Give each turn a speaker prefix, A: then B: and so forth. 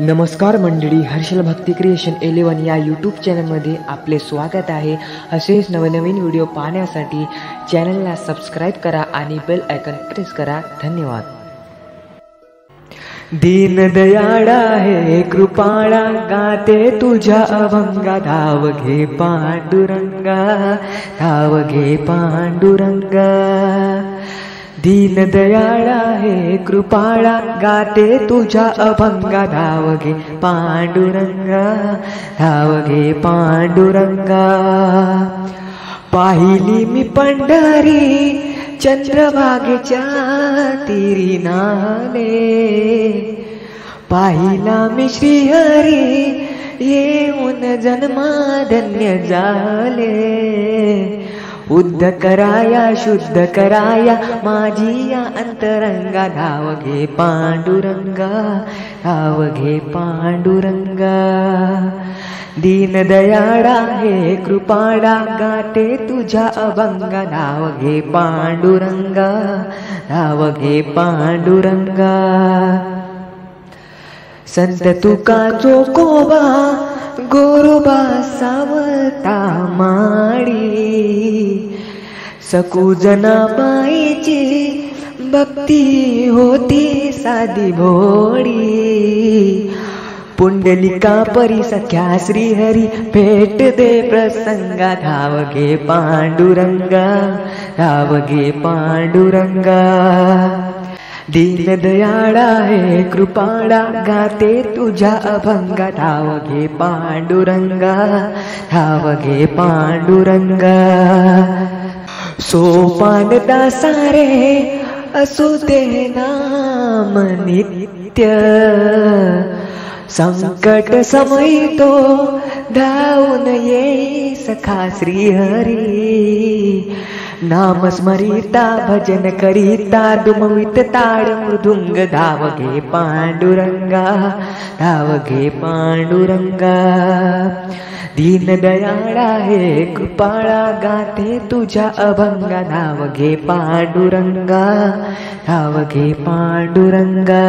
A: नमस्कार मंडळी, हर्षल भक्ती क्रिएशन 11 या यूट्यूब चॅनलमध्ये आपले स्वागत आहे। असेच नवनवीन व्हिडिओ पाहण्यासाठी चॅनलला सबस्क्राईब करा आणि बेल आयकॉन प्रेस करा। धन्यवाद। दीनदयाळा हे कृपाळा, गाते तुझ्या अभंगा, धाव घे पांडुरंगा, धाव घे पांडुरंगा। दीनदयाळा हे कृपाळा, गाते तुझ्या अभंगा, धाव घे पांडुरंगा, धाव घे पांडुरंगा। पाहिली मी पंढरी चंद्रभागेच्या तीरी नाले, पाहिला मी श्रीहरी येऊन जन्मा धन्य झाले। उद्ध कराया शुद्ध कराया माझी या अंतरंगा, धाव घे पांडुरंगा, धाव घे पांडुरंगा। दीनदयाळा हे कृपाळा, गाते तुझ्या अभंगा, धाव घे पांडुरंगा, धाव घे पांडुरंगा। संत तुका चोकोबा गोरोबा सावता माडी, सकूजना बाईची भक्ती होती साधी भोडी। पुंडलिका परी सख्या श्रीहरी भेट दे प्रसंगा, धाव घे पांडुरंगा, धाव घे पांडुरंगा। दीनदयाळा हे कृपाळा, गाते तुझ्या अभंगा, धाव घे पांडुरंगा, धाव घे पांडुरंगा। सोपान दासारे असू दे नाम नित्य, संकट समयी तो धावून ये सखा श्रीहरी। नाम स्मरिता भजन करिता, दुमवित ताड मृदुंग, धाव घे पांडुरंगा, धाव घे पांडुरंगा। दीनदयाळा हे कृपाळा, गाते तुझ्या अभंगा, धाव घे पांडुरंगा, धाव घे पांडुरंगा।